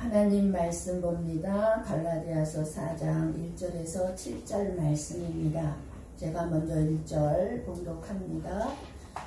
하나님 말씀 봅니다. 갈라디아서 4장 1절에서 7절 말씀입니다. 제가 먼저 1절 봉독합니다.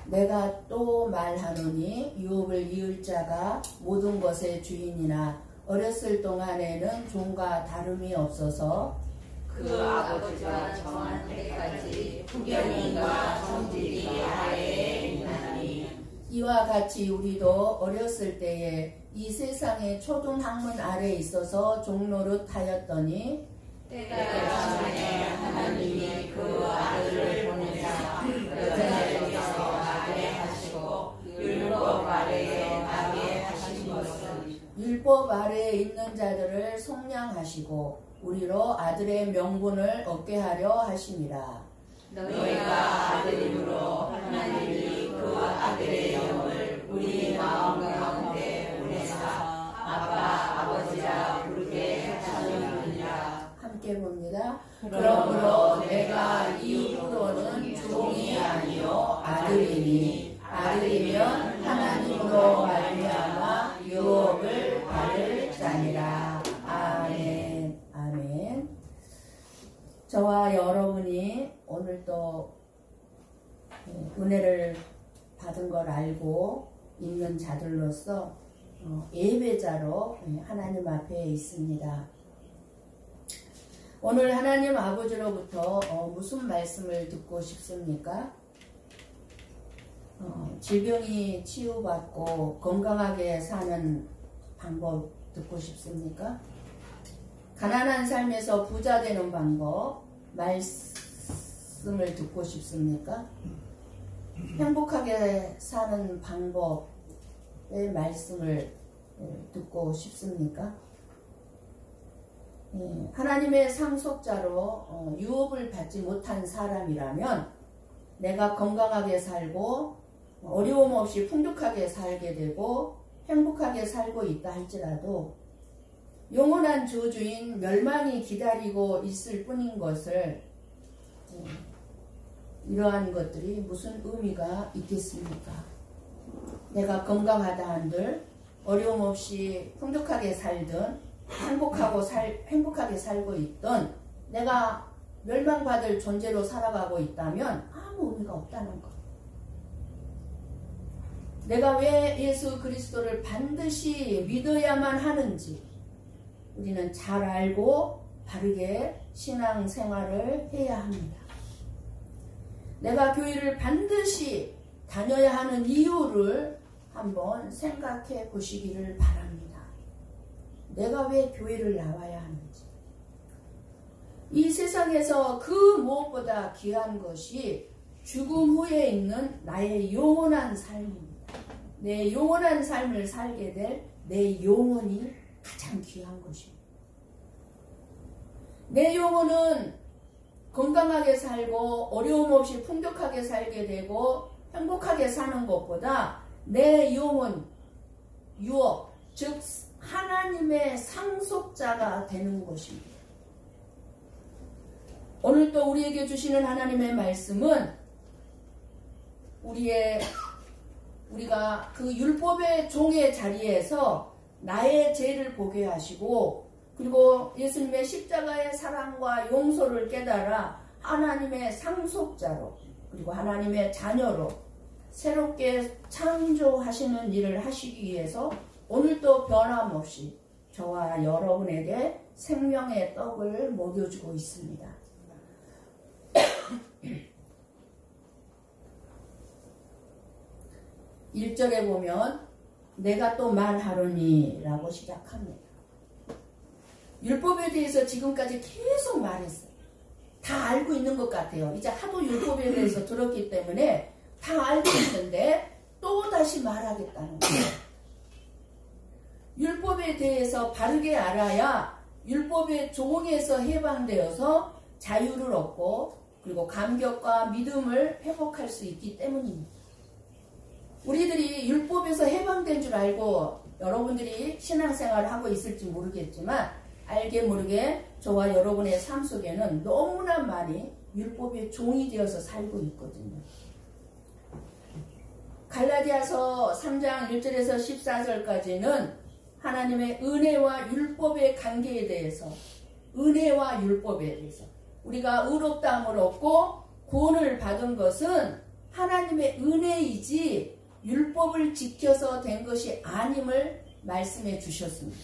내가 또 말하노니 유업을 이을 자가 모든 것의 주인이나 어렸을 동안에는 종과 다름이 없어서 그 아버지가 정한 때까지 후견인과 성질이 하에 있나니 이와 같이 우리도 어렸을 때에 이 세상의 초등학문 아래 있어서 종노릇 하였더니 때가 전에 하나님이 그 아들을 보내사 여자에게서 나게 하시고 율법 아래에 나게 하신 것은 율법 아래에 있는 자들을 속량하시고 우리로 아들의 명분을 얻게 하려 하심이라. 너희가 아들임으로 하나님이 그 아들의 영을 우리 마음 가운데 보내사 아빠 아버지라 부르게 하셨느니라. 함께 봅니다. 그러므로 내가 이후로는 종이 아니요 아들이니 아들이면 하나님으로 말미암아 유업을 받을 자니라. 아멘. 아멘. 저와 여러분이 오늘 또 은혜를 받은 걸 알고 있는 자들로서 예배자로 하나님 앞에 있습니다. 오늘 하나님 아버지로부터 무슨 말씀을 듣고 싶습니까? 질병이 치유받고 건강하게 사는 방법 듣고 싶습니까? 가난한 삶에서 부자 되는 방법 말씀을 듣고 싶습니까? 행복하게 사는 방법의 말씀을 듣고 싶습니까? 하나님의 상속자로 유업을 받지 못한 사람이라면 내가 건강하게 살고 어려움 없이 풍족하게 살게 되고 행복하게 살고 있다 할지라도 영원한 저주인 멸망이 기다리고 있을 뿐인 것을 이러한 것들이 무슨 의미가 있겠습니까? 내가 건강하다 한들 어려움 없이 풍족하게 살든 행복하게 살고 있든 내가 멸망받을 존재로 살아가고 있다면 아무 의미가 없다는 것. 내가 왜 예수 그리스도를 반드시 믿어야만 하는지 우리는 잘 알고 바르게 신앙생활을 해야 합니다. 내가 교회를 반드시 다녀야 하는 이유를 한번 생각해 보시기를 바랍니다. 내가 왜 교회를 나와야 하는지. 이 세상에서 그 무엇보다 귀한 것이 죽음 후에 있는 나의 영원한 삶입니다. 내 영원한 삶을 살게 될 내 영혼이 가장 귀한 것입니다. 내 영혼은 건강하게 살고 어려움 없이 풍족하게 살게 되고 행복하게 사는 것보다 내 영혼, 유업, 즉 하나님의 상속자가 되는 것입니다. 오늘 또 우리에게 주시는 하나님의 말씀은 우리가 그 율법의 종의 자리에서 나의 죄를 보게 하시고 그리고 예수님의 십자가의 사랑과 용서를 깨달아 하나님의 상속자로 그리고 하나님의 자녀로 새롭게 창조하시는 일을 하시기 위해서 오늘도 변함없이 저와 여러분에게 생명의 떡을 먹여주고 있습니다. 1절에 보면 내가 또 말하노니 라고 시작합니다. 율법에 대해서 지금까지 계속 말했어요. 다 알고 있는 것 같아요. 이제 하도 율법에 대해서 들었기 때문에 다 알고 있는데 또 다시 말하겠다는 거예요. 율법에 대해서 바르게 알아야 율법의 종에서 해방되어서 자유를 얻고 그리고 감격과 믿음을 회복할 수 있기 때문입니다. 우리들이 율법에서 해방된 줄 알고 여러분들이 신앙생활을 하고 있을지 모르겠지만 알게 모르게 저와 여러분의 삶 속에는 너무나 많이 율법의 종이 되어서 살고 있거든요. 갈라디아서 3장 1절에서 14절까지는 하나님의 은혜와 율법의 관계에 대해서, 은혜와 율법에 대해서 우리가 의롭다함을 얻고 구원을 받은 것은 하나님의 은혜이지 율법을 지켜서 된 것이 아님을 말씀해 주셨습니다.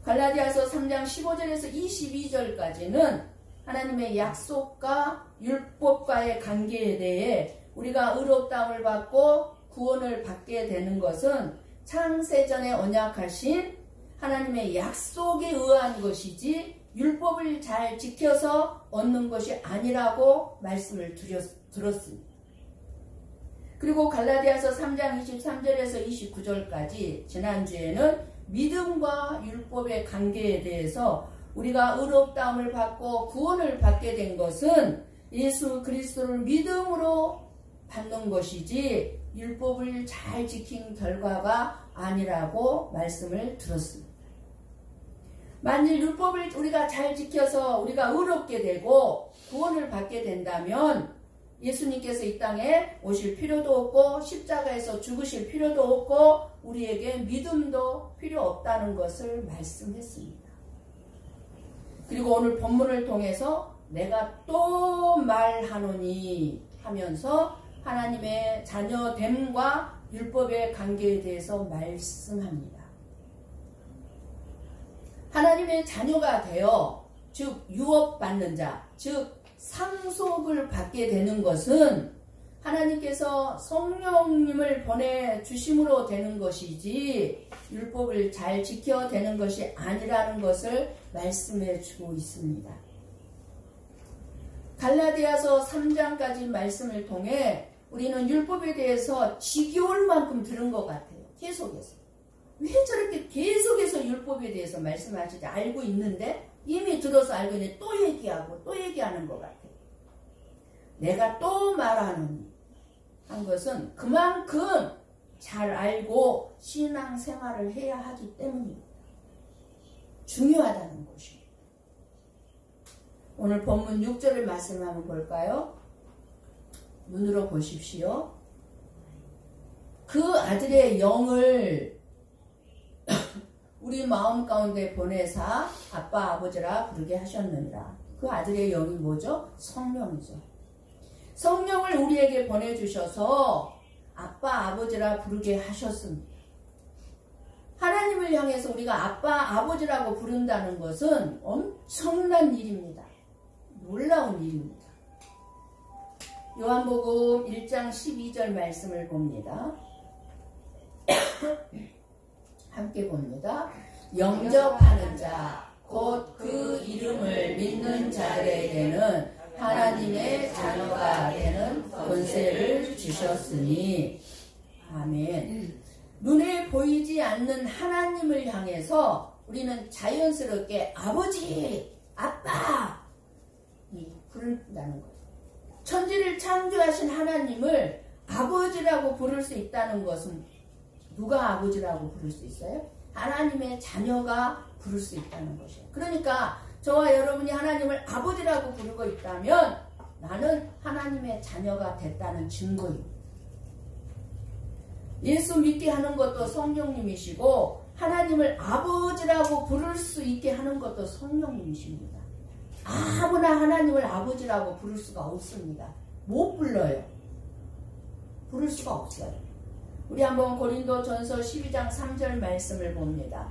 갈라디아서 3장 15절에서 22절까지는 하나님의 약속과 율법과의 관계에 대해 우리가 의롭다함을 받고 구원을 받게 되는 것은 창세전에 언약하신 하나님의 약속에 의한 것이지 율법을 잘 지켜서 얻는 것이 아니라고 말씀을 들었습니다. 그리고 갈라디아서 3장 23절에서 29절까지 지난주에는 믿음과 율법의 관계에 대해서 우리가 의롭다함을 받고 구원을 받게 된 것은 예수 그리스도를 믿음으로 받는 것이지 율법을 잘 지킨 결과가 아니라고 말씀을 들었습니다. 만일 율법을 우리가 잘 지켜서 우리가 의롭게 되고 구원을 받게 된다면 예수님께서 이 땅에 오실 필요도 없고 십자가에서 죽으실 필요도 없고 우리에게 믿음도 필요 없다는 것을 말씀했습니다. 그리고 오늘 본문을 통해서 내가 또 말하노니 하면서 하나님의 자녀됨과 율법의 관계에 대해서 말씀합니다. 하나님의 자녀가 되어 즉 유업받는 자, 즉 상속을 받게 되는 것은 하나님께서 성령님을 보내주심으로 되는 것이지 율법을 잘 지켜 되는 것이 아니라는 것을 말씀해 주고 있습니다. 갈라디아서 3장까지 말씀을 통해 우리는 율법에 대해서 지겨울 만큼 들은 것 같아요. 계속해서. 왜 저렇게 계속해서 율법에 대해서 말씀하시지? 알고 있는데 이미 들어서 알고 있는데 또 얘기하고 또 얘기하는 것 같아요. 내가 또 말하노니 한 것은 그만큼 잘 알고 신앙생활을 해야 하기 때문입니다. 중요하다는 것입니다. 오늘 본문 6절을 말씀을 한번 볼까요? 눈으로 보십시오. 그 아들의 영을 우리 마음 가운데 보내사 아빠 아버지라 부르게 하셨느니라. 그 아들의 영이 뭐죠? 성령이죠. 성령을 우리에게 보내주셔서 아빠 아버지라 부르게 하셨습니다. 하나님을 향해서 우리가 아빠 아버지라고 부른다는 것은 엄청난 일입니다. 놀라운 일입니다. 요한복음 1장 12절 말씀을 봅니다. 함께 봅니다. 영접하는 자, 곧 그 이름을 믿는 자들에게는 하나님의 자녀가 되는 권세를 주셨으니. 아멘. 눈에 보이지 않는 하나님을 향해서 우리는 자연스럽게 아버지, 아빠 부른다는 거예요. 천지를 창조하신 하나님을 아버지라고 부를 수 있다는 것은 누가 아버지라고 부를 수 있어요? 하나님의 자녀가 부를 수 있다는 것이에요. 그러니까 저와 여러분이 하나님을 아버지라고 부르고 있다면 나는 하나님의 자녀가 됐다는 증거입니다. 예수 믿게 하는 것도 성령님이시고 하나님을 아버지라고 부를 수 있게 하는 것도 성령님이십니다. 아무나 하나님을 아버지라고 부를 수가 없습니다. 못 불러요. 부를 수가 없어요. 우리 한번 고린도전서 12장 3절 말씀을 봅니다.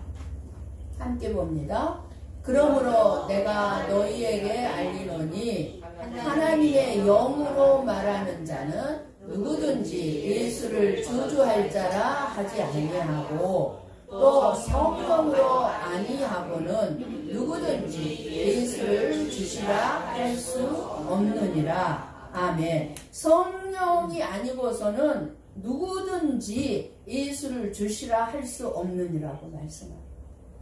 함께 봅니다. 그러므로 내가 너희에게 알리노니 하나님의 영으로 말하는 자는 누구든지 예수를 주주할 자라 하지 아니하고 또 성령으로 아니하고는 누구든지 예수를 주시라 할 수 없느니라. 아멘. 성령이 아니고서는 누구든지 예수를 주시라 할 수 없느니라고 말씀합니다.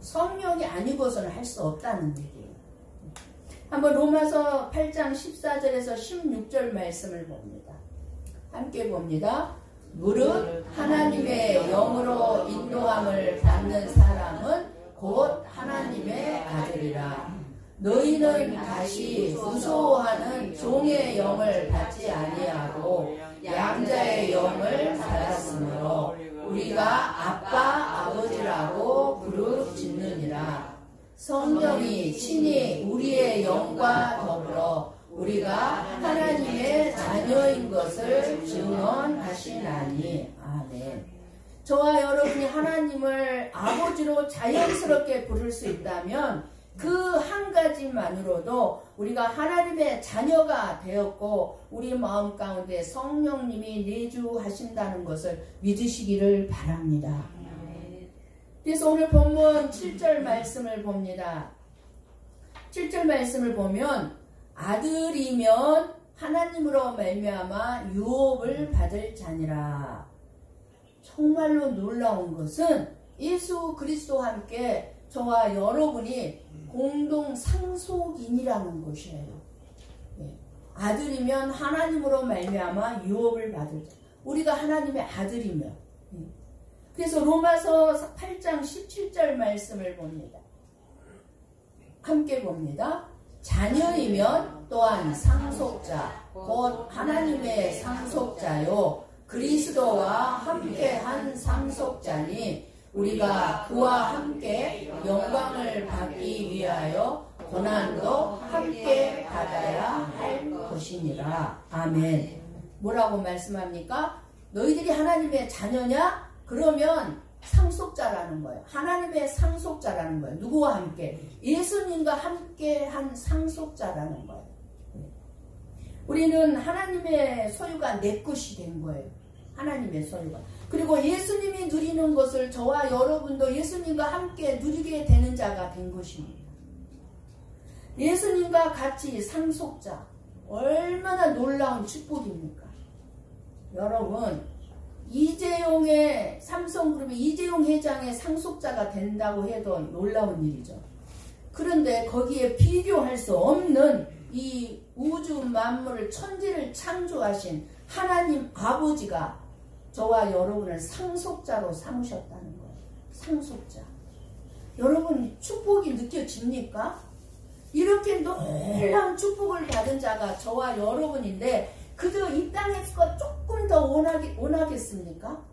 성령이 아니고서는 할 수 없다는 얘기예요. 한번 로마서 8장 14절에서 16절 말씀을 봅니다. 함께 봅니다. 무릇 하나님의 영으로 인도함을 받는 사람은 곧 하나님의 아들이라. 너희는 다시 무서워하는 종의 영을 받지 아니하고 양자의 영을 받았으므로 우리가 아빠 아버지라 성령이 친히 우리의 영과 더불어 우리가 하나님의 자녀인 것을 증언하시나니. 아멘. 저와 여러분이 하나님을 아버지로 자연스럽게 부를 수 있다면 그 한 가지만으로도 우리가 하나님의 자녀가 되었고 우리 마음 가운데 성령님이 내주하신다는 것을 믿으시기를 바랍니다. 그래서 오늘 본문 7절 말씀을 봅니다. 7절 말씀을 보면 아들이면 하나님으로 말미암아 유업을 받을 자니라. 정말로 놀라운 것은 예수 그리스도와 함께 저와 여러분이 공동 상속인이라는 것이에요. 아들이면 하나님으로 말미암아 유업을 받을 자. 우리가 하나님의 아들이면. 그래서 로마서 8장 17절 말씀을 봅니다. 함께 봅니다. 자녀이면 또한 상속자, 곧 하나님의 상속자요 그리스도와 함께한 상속자니 우리가 그와 함께 영광을 받기 위하여 고난도 함께 받아야 할 것이니라. 아멘. 뭐라고 말씀합니까? 너희들이 하나님의 자녀냐? 그러면 상속자라는 거예요. 하나님의 상속자라는 거예요. 누구와 함께? 예수님과 함께한 상속자라는 거예요. 우리는 하나님의 소유가 내 것이 된 거예요. 하나님의 소유가. 그리고 예수님이 누리는 것을 저와 여러분도 예수님과 함께 누리게 되는 자가 된 것입니다. 예수님과 같이 상속자. 얼마나 놀라운 축복입니까? 여러분, 이재용의 삼성그룹의 이재용 회장의 상속자가 된다고 해도 놀라운 일이죠. 그런데 거기에 비교할 수 없는 이 우주 만물을 천지를 창조하신 하나님 아버지가 저와 여러분을 상속자로 삼으셨다는 거예요. 상속자. 여러분 축복이 느껴집니까? 이렇게 놀라운 축복을 받은 자가 저와 여러분인데 그저 이 땅의 것 조금 더 원하겠습니까?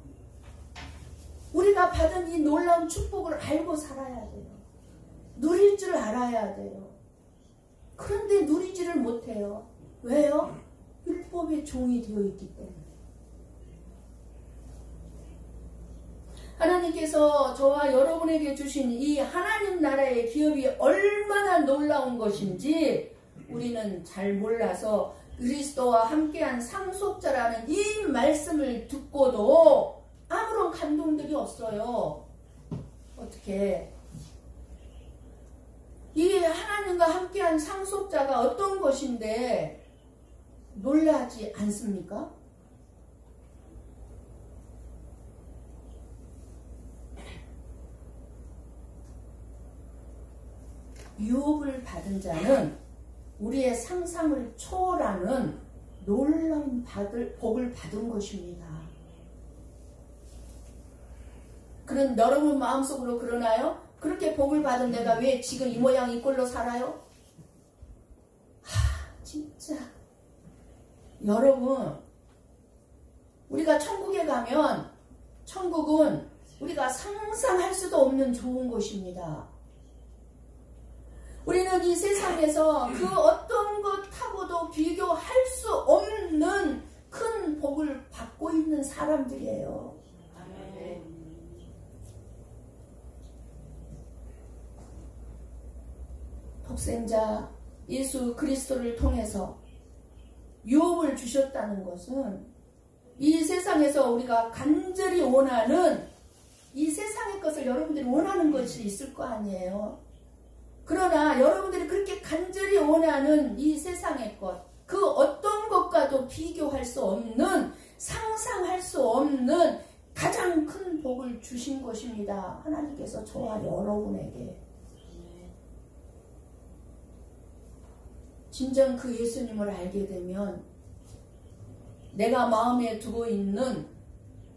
우리가 받은 이 놀라운 축복을 알고 살아야 돼요. 누릴 줄 알아야 돼요. 그런데 누리지를 못해요. 왜요? 율법의 종이 되어 있기 때문에. 하나님께서 저와 여러분에게 주신 이 하나님 나라의 기업이 얼마나 놀라운 것인지 우리는 잘 몰라서 그리스도와 함께한 상속자라는 이 말씀을 듣고도 아무런 감동들이 없어요. 어떻게? 이 하나님과 함께한 상속자가 어떤 것인데 놀라지 않습니까? 유업을 받은 자는 우리의 상상을 초월하는 놀라운 복을 받은 것입니다. 그런 여러분 마음속으로 그러나요? 그렇게 복을 받은 내가 왜 지금 이 모양 이 꼴로 살아요? 진짜 여러분, 우리가 천국에 가면 천국은 우리가 상상할 수도 없는 좋은 곳입니다. 우리는 이 세상에서 그 어떤 것하고도 비교할 수 없는 큰 복을 받고 있는 사람들이에요. 독생자 예수 그리스도를 통해서 유업을 주셨다는 것은 이 세상에서 우리가 간절히 원하는 이 세상의 것을 여러분들이 원하는 것이 있을 거 아니에요. 그러나 여러분들이 그렇게 간절히 원하는 이 세상의 것, 그 어떤 것과도 비교할 수 없는, 상상할 수 없는 가장 큰 복을 주신 것입니다. 하나님께서 저와 여러분에게. 진정 그 예수님을 알게 되면 내가 마음에 두고 있는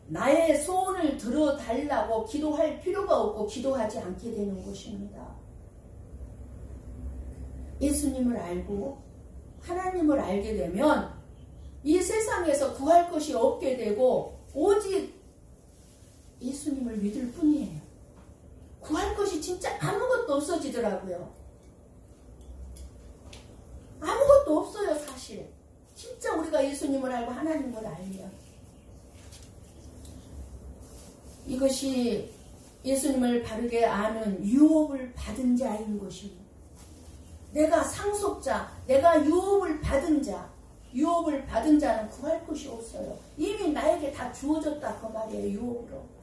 나의 소원을 들어달라고 기도할 필요가 없고 기도하지 않게 되는 것입니다. 예수님을 알고 하나님을 알게 되면 이 세상에서 구할 것이 없게 되고 오직 예수님을 믿을 뿐이에요. 구할 것이 것이 진짜 아무것도 없어지더라고요. 아무것도 없어요, 사실. 진짜 우리가 예수님을 알고 하나님을 알면. 이것이 예수님을 바르게 아는 유업을 받은 자인 것입니다. 내가 상속자, 내가 유업을 받은 자, 유업을 받은 자는 구할 것이 없어요. 이미 나에게 다 주어졌다 그 말이에요. 유업으로.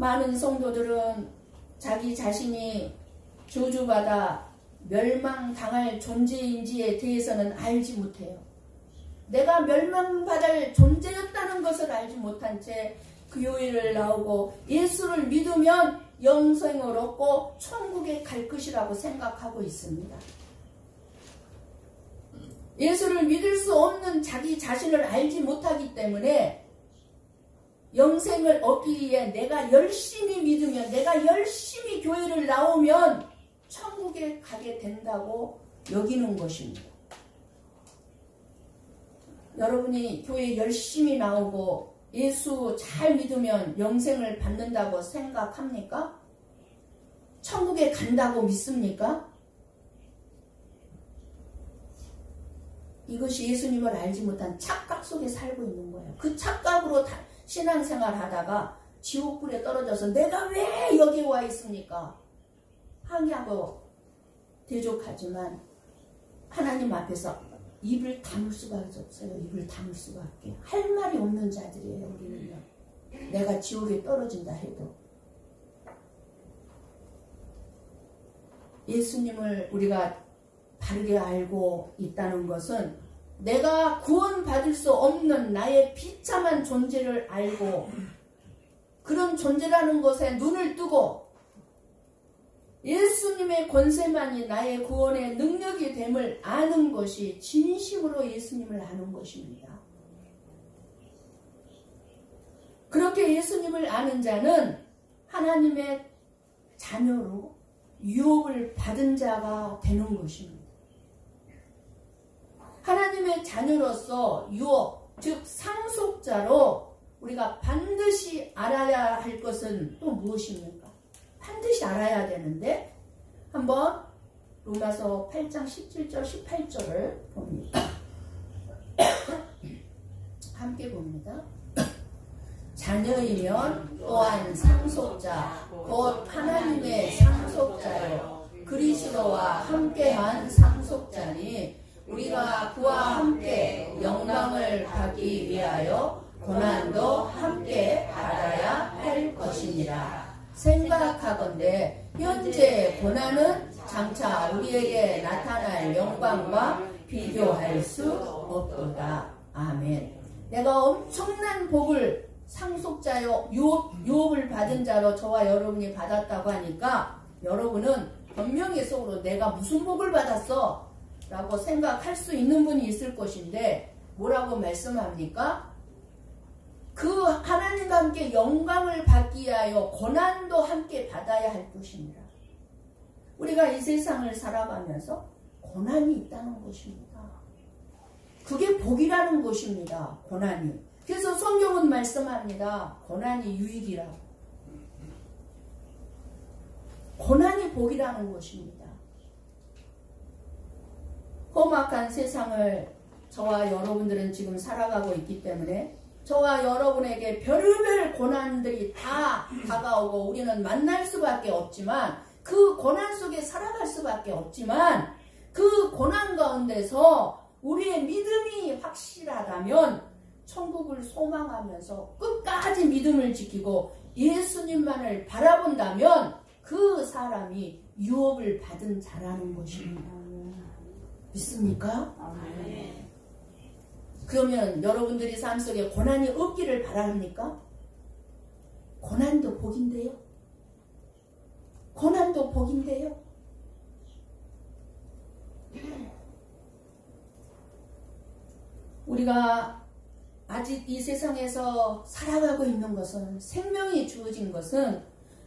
많은 성도들은 자기 자신이 저주받아 멸망당할 존재인지에 대해서는 알지 못해요. 내가 멸망받을 존재였다는 것을 알지 못한 채 교회를 나오고 예수를 믿으면 영생을 얻고 천국에 갈 것이라고 생각하고 있습니다. 예수를 믿을 수 없는 자기 자신을 알지 못하기 때문에 영생을 얻기 위해 내가 열심히 믿으면, 내가 열심히 교회를 나오면 천국에 가게 된다고 여기는 것입니다. 여러분이 교회 열심히 나오고 예수 잘 믿으면 영생을 받는다고 생각합니까? 천국에 간다고 믿습니까? 이것이 예수님을 알지 못한 착각 속에 살고 있는 거예요. 그 착각으로 신앙생활 하다가 지옥불에 떨어져서 내가 왜 여기 와 있습니까? 항의하고 대적하지만 하나님 앞에서 입을 다물 수밖에 없어요. 입을 다물 수밖에. 할 말이 없는 자들이에요. 우리는요. 내가 지옥에 떨어진다 해도. 예수님을 우리가 바르게 알고 있다는 것은 내가 구원받을 수 없는 나의 비참한 존재를 알고 그런 존재라는 것에 눈을 뜨고 예수님의 권세만이 나의 구원의 능력이 됨을 아는 것이 진심으로 예수님을 아는 것입니다. 그렇게 예수님을 아는 자는 하나님의 자녀로 유업을 받은 자가 되는 것입니다. 하나님의 자녀로서 유업, 즉 상속자로 우리가 반드시 알아야 할 것은 또 무엇입니까? 반드시 알아야 되는데 한번 로마서 8장 17절 18절을 봅니다. 함께 봅니다. 자녀이면 또한 상속자 곧 하나님의 상속자요 그리스도와 함께한 상속자니 우리가 그와 함께 영광을 받기 위하여 고난도 함께 받아야 할 것이니라. 생각하건대 현재 고난은 장차 우리에게 나타날 영광과 비교할 수 없도다. 아멘. 내가 엄청난 복을 상속자요 유업을 받은 자로 저와 여러분이 받았다고 하니까 여러분은 분명히 속으로 내가 무슨 복을 받았어? 라고 생각할 수 있는 분이 있을 것인데 뭐라고 말씀합니까? 그 하나님과 함께 영광을 받기 위하여 고난도 함께 받아야 할 것입니다. 우리가 이 세상을 살아가면서 고난이 있다는 것입니다. 그게 복이라는 것입니다. 고난이. 그래서 성경은 말씀합니다. 고난이 유익이라고. 고난이 복이라는 것입니다. 험악한 세상을 저와 여러분들은 지금 살아가고 있기 때문에 저와 여러분에게 별의별 고난들이 다 다가오고 우리는 만날 수밖에 없지만 그 고난 속에 살아갈 수밖에 없지만 그 고난 가운데서 우리의 믿음이 확실하다면 천국을 소망하면서 끝까지 믿음을 지키고 예수님만을 바라본다면 그 사람이 유업을 받은 자라는 것입니다. 믿습니까? 아멘. 그러면 여러분들이 삶 속에 고난이 없기를 바랍니까? 고난도 복인데요. 고난도 복인데요. 우리가 아직 이 세상에서 살아가고 있는 것은 생명이 주어진 것은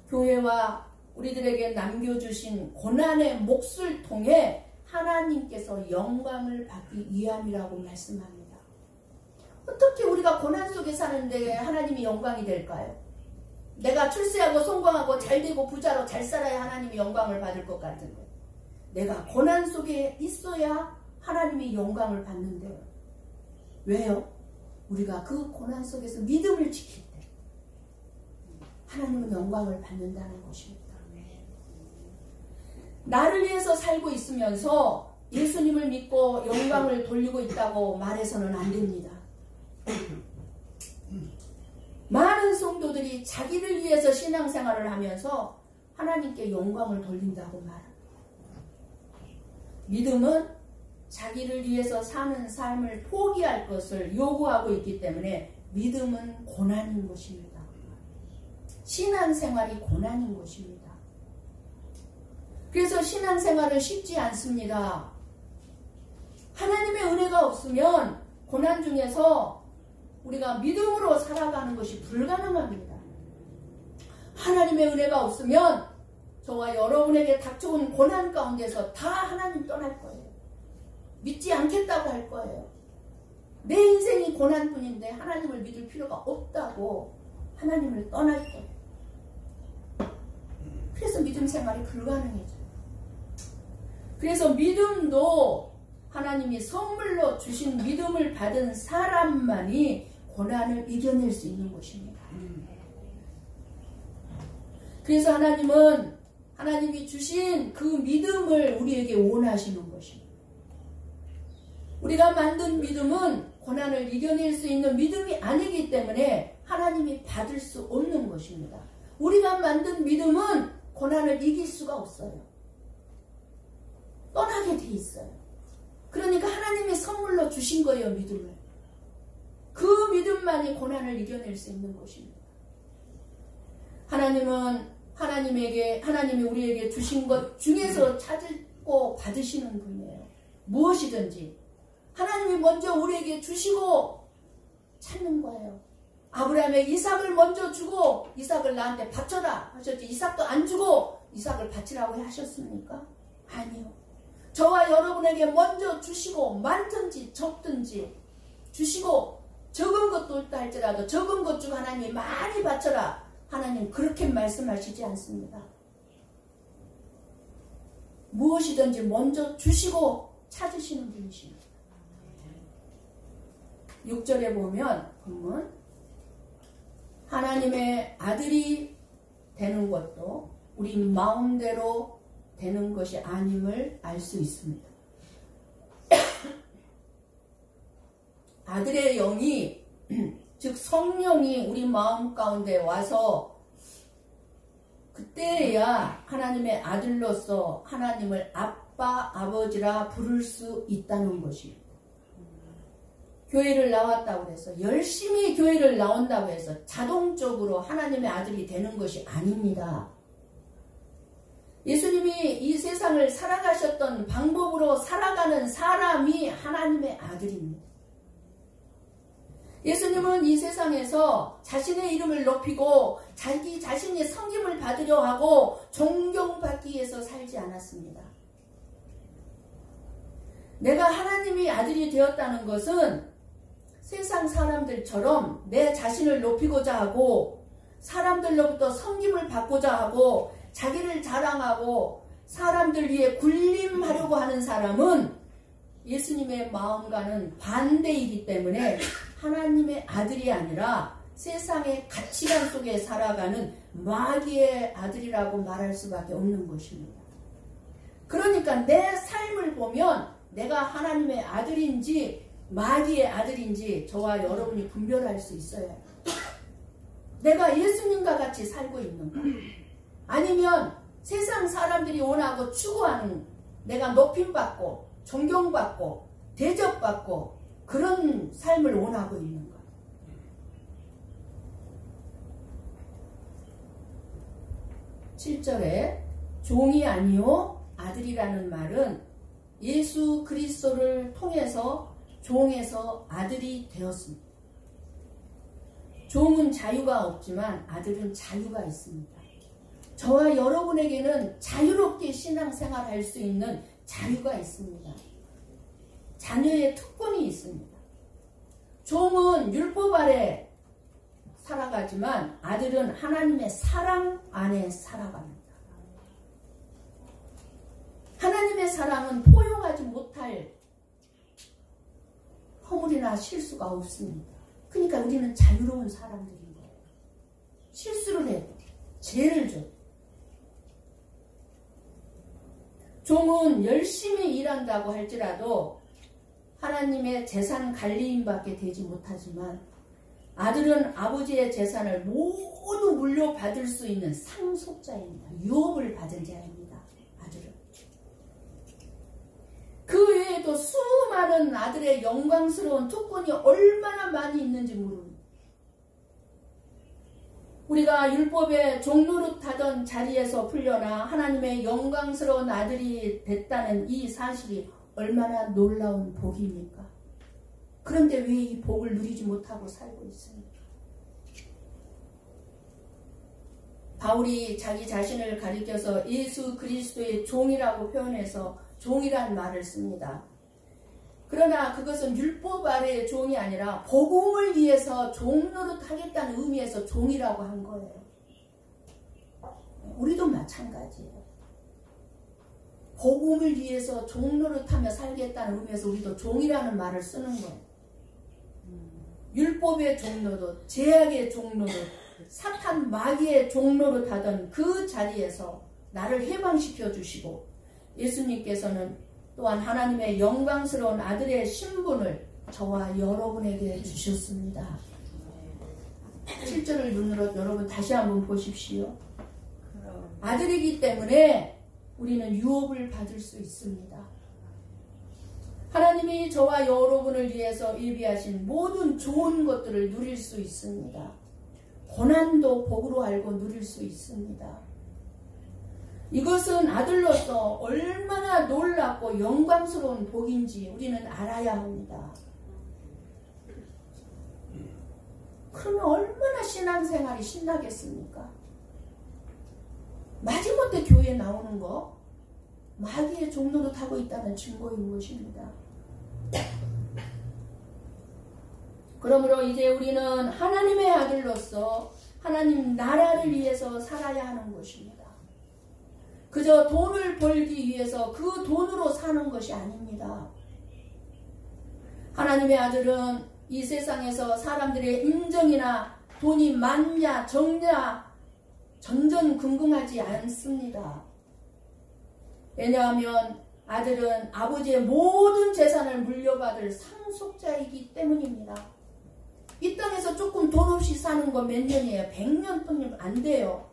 교회와 우리들에게 남겨주신 고난의 몫을 통해 하나님께서 영광을 받기 위함이라고 말씀합니다. 어떻게 우리가 고난 속에 사는데 하나님이 영광이 될까요? 내가 출세하고 성공하고 잘되고 부자로 잘 살아야 하나님이 영광을 받을 것 같은데 내가 고난 속에 있어야 하나님이 영광을 받는데요. 왜요? 우리가 그 고난 속에서 믿음을 지킬 때 하나님은 영광을 받는다는 것입니다. 나를 위해서 살고 있으면서 예수님을 믿고 영광을 돌리고 있다고 말해서는 안 됩니다. 많은 성도들이 자기를 위해서 신앙생활을 하면서 하나님께 영광을 돌린다고 말합니다. 믿음은 자기를 위해서 사는 삶을 포기할 것을 요구하고 있기 때문에 믿음은 고난인 것입니다. 신앙생활이 고난인 것입니다. 그래서 신앙생활은 쉽지 않습니다. 하나님의 은혜가 없으면 고난 중에서 우리가 믿음으로 살아가는 것이 불가능합니다. 하나님의 은혜가 없으면 저와 여러분에게 닥쳐온 고난 가운데서 다 하나님 떠날 거예요. 믿지 않겠다고 할 거예요. 내 인생이 고난뿐인데 하나님을 믿을 필요가 없다고 하나님을 떠날 거예요. 그래서 믿음 생활이 불가능해져요. 그래서 믿음도 하나님이 선물로 주신 믿음을 받은 사람만이 고난을 이겨낼 수 있는 것입니다. 그래서 하나님은 하나님이 주신 그 믿음을 우리에게 원하시는 것입니다. 우리가 만든 믿음은 고난을 이겨낼 수 있는 믿음이 아니기 때문에 하나님이 받을 수 없는 것입니다. 우리가 만든 믿음은 고난을 이길 수가 없어요. 떠나게 돼 있어요. 그러니까 하나님이 선물로 주신 거예요, 믿음을. 그 믿음만이 고난을 이겨낼 수 있는 것입니다. 하나님은 하나님이 우리에게 주신 것 중에서 찾고 받으시는 분이에요. 무엇이든지 하나님이 먼저 우리에게 주시고 찾는 거예요. 아브라함의 이삭을 먼저 주고 이삭을 나한테 바쳐라 하셨지, 이삭도 안 주고 이삭을 바치라고 하셨습니까? 아니요. 저와 여러분에게 먼저 주시고 많든지 적든지 주시고 적은 것도 있다 할지라도 적은 것 중 하나님이 많이 바쳐라, 하나님 그렇게 말씀하시지 않습니다. 무엇이든지 먼저 주시고 찾으시는 분이십니다. 6절에 보면 본문, 하나님의 아들이 되는 것도 우리 마음대로 되는 것이 아님을 알 수 있습니다. 아들의 영이 즉 성령이 우리 마음 가운데 와서 그때야 하나님의 아들로서 하나님을 아빠, 아버지라 부를 수 있다는 것입니다. 교회를 나왔다고 해서 열심히 교회를 나온다고 해서 자동적으로 하나님의 아들이 되는 것이 아닙니다. 예수님이 이 세상을 살아가셨던 방법으로 살아가는 사람이 하나님의 아들입니다. 예수님은 이 세상에서 자신의 이름을 높이고 자기 자신이 섬김을 받으려 하고 존경받기 위해서 살지 않았습니다. 내가 하나님의 아들이 되었다는 것은 세상 사람들처럼 내 자신을 높이고자 하고 사람들로부터 섬김을 받고자 하고 자기를 자랑하고 사람들 위해 군림하려고 하는 사람은 예수님의 마음과는 반대이기 때문에 하나님의 아들이 아니라 세상의 가치관 속에 살아가는 마귀의 아들이라고 말할 수밖에 없는 것입니다. 그러니까 내 삶을 보면 내가 하나님의 아들인지 마귀의 아들인지 저와 여러분이 분별할 수 있어요. 내가 예수님과 같이 살고 있는가? 아니면 세상 사람들이 원하고 추구하는 내가 높임받고 존경받고 대접받고 그런 삶을 원하고 있는가? (7절에) 종이 아니요 아들이라는 말은 예수 그리스도를 통해서 종에서 아들이 되었습니다. 종은 자유가 없지만 아들은 자유가 있습니다. 저와 여러분에게는 자유롭게 신앙생활할 수 있는 자유가 있습니다. 자녀의 특권이 있습니다. 종은 율법 아래 살아가지만 아들은 하나님의 사랑 안에 살아갑니다. 하나님의 사랑은 포용하지 못할 허물이나 실수가 없습니다. 그러니까 우리는 자유로운 사람들인 거예요. 실수를 해도 죄를 줘. 종은 열심히 일한다고 할지라도 하나님의 재산 관리인밖에 되지 못하지만 아들은 아버지의 재산을 모두 물려받을 수 있는 상속자입니다. 유업을 받은 자입니다. 아들은. 그 외에도 수많은 아들의 영광스러운 특권이 얼마나 많이 있는지 모릅니다. 우리가 율법의 종노릇하던 자리에서 풀려나 하나님의 영광스러운 아들이 됐다는 이 사실이 얼마나 놀라운 복입니까? 그런데 왜 이 복을 누리지 못하고 살고 있습니까? 바울이 자기 자신을 가리켜서 예수 그리스도의 종이라고 표현해서 종이란 말을 씁니다. 그러나 그것은 율법 아래의 종이 아니라 복음을 위해서 종노릇 하겠다는 의미에서 종이라고 한 거예요. 우리도 마찬가지예요. 복음을 위해서 종노릇하며 살겠다는 의미에서 우리도 종이라는 말을 쓰는 거예요. 율법의 종노릇, 제약의 종노릇, 사탄 마귀의 종노릇 하던 그 자리에서 나를 해방시켜 주시고 예수님께서는 또한 하나님의 영광스러운 아들의 신분을 저와 여러분에게 주셨습니다. 7절을 눈으로 여러분 다시 한번 보십시오. 아들이기 때문에 우리는 유업을 받을 수 있습니다. 하나님이 저와 여러분을 위해서 예비하신 모든 좋은 것들을 누릴 수 있습니다. 고난도 복으로 알고 누릴 수 있습니다. 이것은 아들로서 얼마나 놀랍고 영광스러운 복인지 우리는 알아야 합니다. 그러면 얼마나 신앙생활이 신나겠습니까? 마지못해 교회에 나오는 거 마귀의 종노릇 하고 있다는 증거인 것입니다. 그러므로 이제 우리는 하나님의 아들로서 하나님 나라를 위해서 살아야 하는 것입니다. 그저 돈을 벌기 위해서 그 돈으로 사는 것이 아닙니다. 하나님의 아들은 이 세상에서 사람들의 인정이나 돈이 많냐 적냐 전전긍긍하지 않습니다. 왜냐하면 아들은 아버지의 모든 재산을 물려받을 상속자이기 때문입니다. 이 땅에서 조금 돈 없이 사는 거 몇 년이에요? 100년 동안 안 돼요.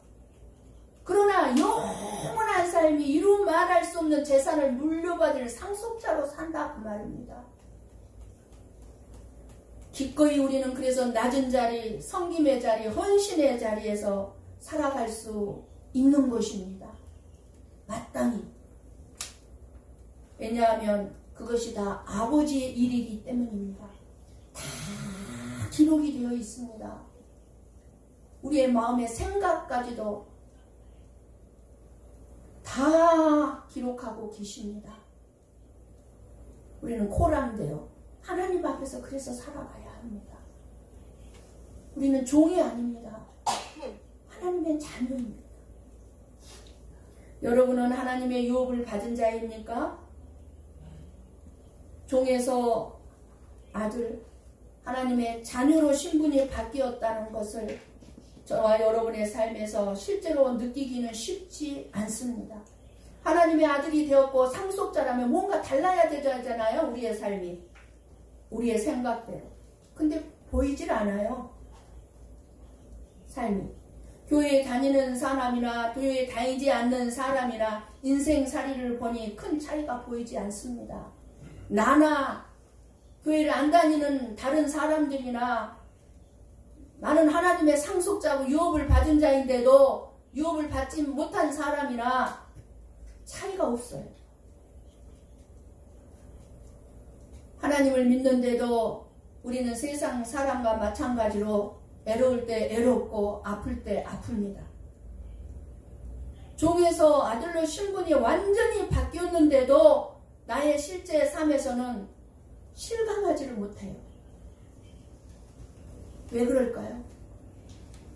그러나 영원한 삶이 이루 말할 수 없는 재산을 물려받을 상속자로 산다 그 말입니다. 기꺼이 우리는 그래서 낮은 자리, 섬김의 자리, 헌신의 자리에서 살아갈 수 있는 것입니다. 마땅히. 왜냐하면 그것이 다 아버지의 일이기 때문입니다. 다 기록이 되어 있습니다. 우리의 마음의 생각까지도 다 기록하고 계십니다. 우리는 코람되어 하나님 앞에서 그래서 살아가야 합니다. 우리는 종이 아닙니다. 하나님의 자녀입니다. 여러분은 하나님의 유업을 받은 자입니까? 종에서 아들, 하나님의 자녀로 신분이 바뀌었다는 것을 저와 여러분의 삶에서 실제로 느끼기는 쉽지 않습니다. 하나님의 아들이 되었고 상속자라면 뭔가 달라야 되잖아요. 우리의 삶이. 우리의 생각대로. 근데 보이질 않아요. 삶이. 교회에 다니는 사람이나 교회에 다니지 않는 사람이나 인생살이를 보니 큰 차이가 보이지 않습니다. 나나 교회를 안 다니는 다른 사람들이나 나는 하나님의 상속자고 유업을 받은 자인데도 유업을 받지 못한 사람이나 차이가 없어요. 하나님을 믿는데도 우리는 세상 사람과 마찬가지로 애로울 때 애롭고 아플 때 아픕니다. 종에서 아들로 신분이 완전히 바뀌었는데도 나의 실제 삶에서는 실감하지를 못해요. 왜 그럴까요?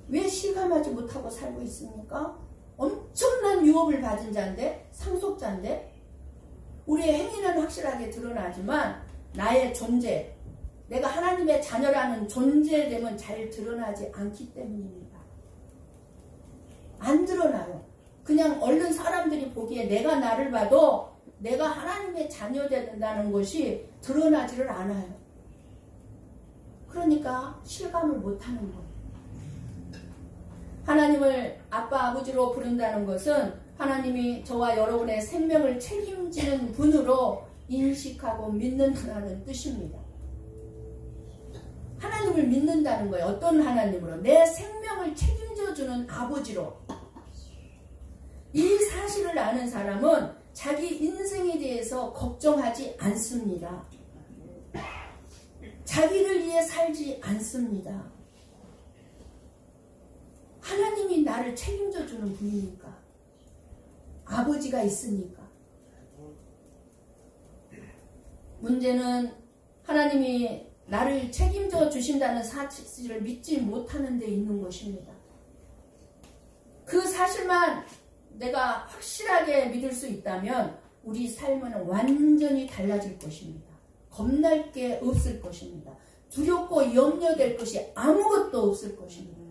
왜 실감하지 못하고 살고 있습니까? 엄청난 유업을 받은 자인데, 상속자인데, 우리의 행위는 확실하게 드러나지만 나의 존재, 내가 하나님의 자녀라는 존재됨은 잘 드러나지 않기 때문입니다. 안 드러나요. 그냥 얼른 사람들이 보기에 내가 나를 봐도 내가 하나님의 자녀된다는 것이 드러나지를 않아요. 그러니까 실감을 못하는 거예요. 하나님을 아빠 아버지로 부른다는 것은 하나님이 저와 여러분의 생명을 책임지는 분으로 인식하고 믿는다는 뜻입니다. 하나님을 믿는다는 거예요. 어떤 하나님으로? 내 생명을 책임져주는 아버지로. 이 사실을 아는 사람은 자기 인생에 대해서 걱정하지 않습니다. 자기를 위해 살지 않습니다. 하나님이 나를 책임져주는 분이니까. 아버지가 있으니까. 문제는 하나님이 나를 책임져 주신다는 사실을 믿지 못하는 데 있는 것입니다. 그 사실만 내가 확실하게 믿을 수 있다면 우리 삶은 완전히 달라질 것입니다. 겁날 게 없을 것입니다. 두렵고 염려될 것이 아무것도 없을 것입니다.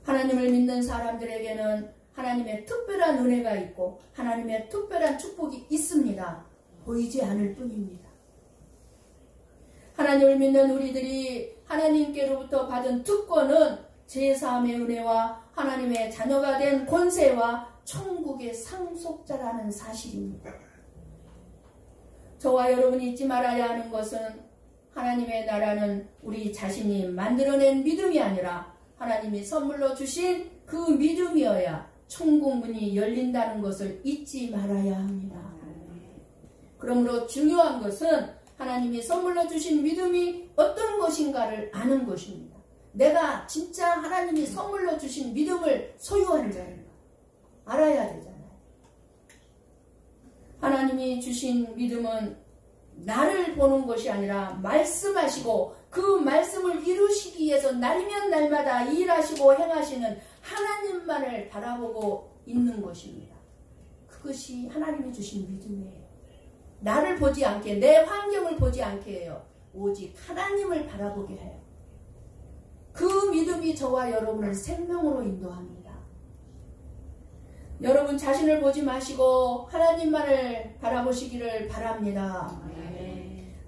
하나님을 믿는 사람들에게는 하나님의 특별한 은혜가 있고 하나님의 특별한 축복이 있습니다. 보이지 않을 뿐입니다. 하나님을 믿는 우리들이 하나님께로부터 받은 특권은 제사함의 은혜와 하나님의 자녀가 된 권세와 천국의 상속자라는 사실입니다. 저와 여러분이 잊지 말아야 하는 것은 하나님의 나라는 우리 자신이 만들어낸 믿음이 아니라 하나님이 선물로 주신 그 믿음이어야 천국 문이 열린다는 것을 잊지 말아야 합니다. 그러므로 중요한 것은 하나님이 선물로 주신 믿음이 어떤 것인가를 아는 것입니다. 내가 진짜 하나님이 선물로 주신 믿음을 소유한 자인가 알아야 되잖아요. 하나님이 주신 믿음은 나를 보는 것이 아니라 말씀하시고 그 말씀을 이루시기 위해서 날이면 날마다 일하시고 행하시는 하나님만을 바라보고 있는 것입니다. 그것이 하나님이 주신 믿음이에요. 나를 보지 않게, 내 환경을 보지 않게 해요. 오직 하나님을 바라보게 해요. 그 믿음이 저와 여러분을 생명으로 인도합니다. 여러분 자신을 보지 마시고 하나님만을 바라보시기를 바랍니다.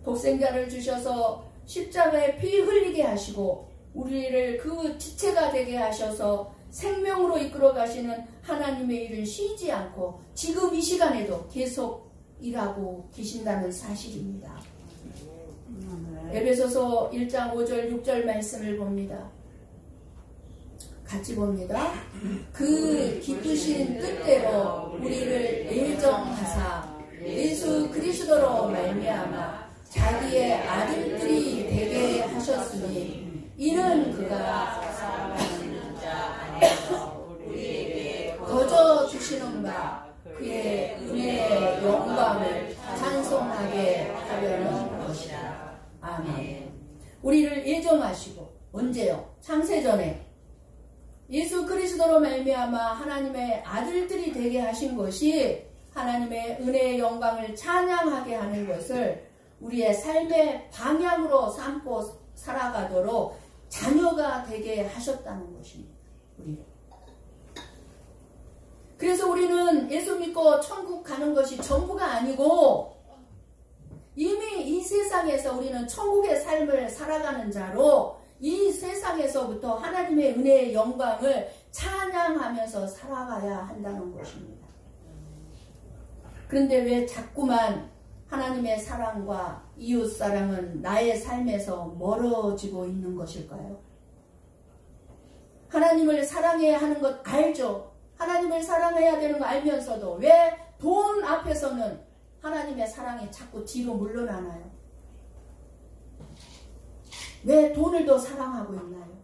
독생자를 주셔서 십자가에 피 흘리게 하시고 우리를 그 지체가 되게 하셔서 생명으로 이끌어 가시는 하나님의 일을 쉬지 않고 지금 이 시간에도 계속 일하고 계신다는 사실입니다. 에베소서 1장 5절 6절 말씀을 봅니다. 같이 봅니다. 그 기쁘신 뜻대로 우리를 예정하사 예수 그리스도로 말미암아 자기의 아들들이 되게 하셨으니 이는 그가 거저 주시는 바 그의 은혜의 영광을 찬송하게 하려는 것이다. 아멘. 우리를 예정하시고 언제요? 창세전에 예수 그리스도로 말미암아 하나님의 아들들이 되게 하신 것이 하나님의 은혜의 영광을 찬양하게 하는 것을 우리의 삶의 방향으로 삼고 살아가도록 자녀가 되게 하셨다는 것입니다. 우리를. 그래서 우리는 예수 믿고 천국 가는 것이 전부가 아니고 이미 이 세상에서 우리는 천국의 삶을 살아가는 자로 이 세상에서부터 하나님의 은혜의 영광을 찬양하면서 살아가야 한다는 것입니다. 그런데 왜 자꾸만 하나님의 사랑과 이웃사랑은 나의 삶에서 멀어지고 있는 것일까요? 하나님을 사랑해야 하는 것 알죠? 하나님을 사랑해야 되는 거 알면서도 왜 돈 앞에서는 하나님의 사랑이 자꾸 뒤로 물러나나요? 왜 돈을 더 사랑하고 있나요?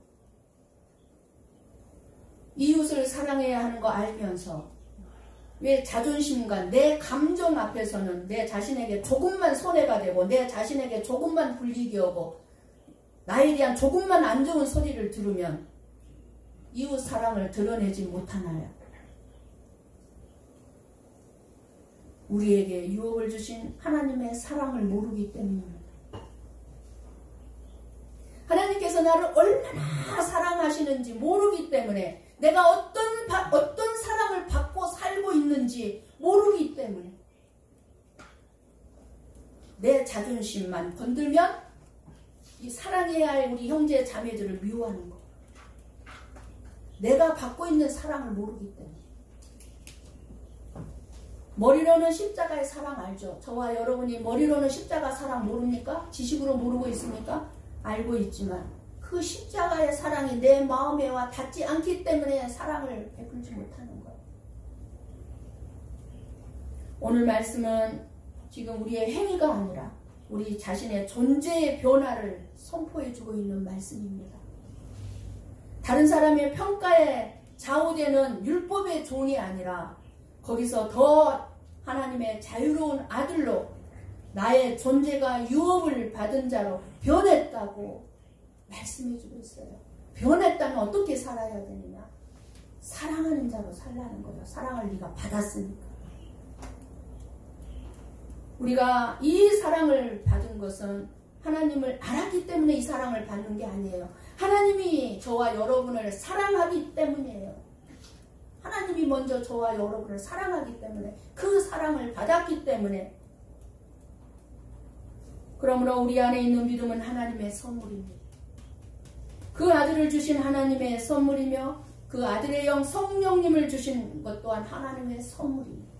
이웃을 사랑해야 하는 거 알면서 왜 자존심과 내 감정 앞에서는 내 자신에게 조금만 손해가 되고 내 자신에게 조금만 불이익이 오고 나에 대한 조금만 안 좋은 소리를 들으면 이웃 사랑을 드러내지 못하나요? 우리에게 유업을 주신 하나님의 사랑을 모르기 때문입니다. 하나님께서 나를 얼마나 사랑하시는지 모르기 때문에, 내가 어떤 사랑을 받고 살고 있는지 모르기 때문에, 내 자존심만 건들면 이 사랑해야 할 우리 형제 자매들을 미워하는 거. 내가 받고 있는 사랑을 모르기 때문에. 머리로는 십자가의 사랑 알죠? 저와 여러분이 머리로는 십자가 사랑 모릅니까? 지식으로 모르고 있습니까? 알고 있지만 그 십자가의 사랑이 내 마음에 와 닿지 않기 때문에 사랑을 베풀지 못하는 거예요. 오늘 말씀은 지금 우리의 행위가 아니라 우리 자신의 존재의 변화를 선포해주고 있는 말씀입니다. 다른 사람의 평가에 좌우되는 율법의 종이 아니라 거기서 더 하나님의 자유로운 아들로 나의 존재가 유업을 받은 자로 변했다고 말씀해주고 있어요. 변했다면 어떻게 살아야 되느냐? 사랑하는 자로 살라는 거죠. 사랑을 네가 받았으니까. 우리가 이 사랑을 받은 것은 하나님을 알았기 때문에 이 사랑을 받는 게 아니에요. 하나님이 저와 여러분을 사랑하기 때문이에요. 하나님이 먼저 저와 여러분을 사랑하기 때문에, 그 사랑을 받았기 때문에. 그러므로 우리 안에 있는 믿음은 하나님의 선물입니다. 그 아들을 주신 하나님의 선물이며 그 아들의 영 성령님을 주신 것 또한 하나님의 선물입니다.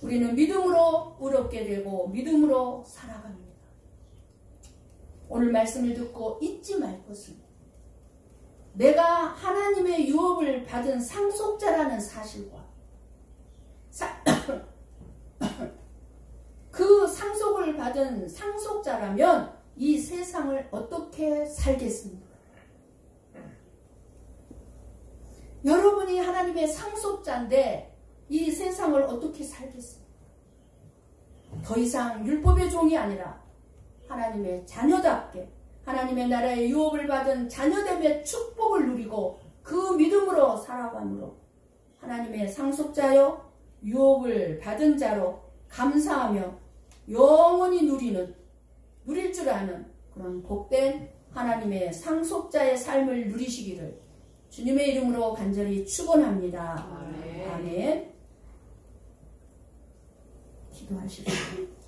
우리는 믿음으로 의롭게 되고 믿음으로 살아갑니다. 오늘 말씀을 듣고 잊지 말 것은, 내가 하나님의 유업을 받은 상속자라는 사실과 그 상속을 받은 상속자라면 이 세상을 어떻게 살겠습니까? 여러분이 하나님의 상속자인데 이 세상을 어떻게 살겠습니까? 더 이상 율법의 종이 아니라 하나님의 자녀답게 하나님의 나라의 유업을 받은 자녀됨의 축복을 누리고 그 믿음으로 살아감으로 하나님의 상속자여 유업을 받은 자로 감사하며 영원히 누릴 줄 아는 그런 복된 하나님의 상속자의 삶을 누리시기를 주님의 이름으로 간절히 축원합니다. 아멘. 기도하시겠습니다.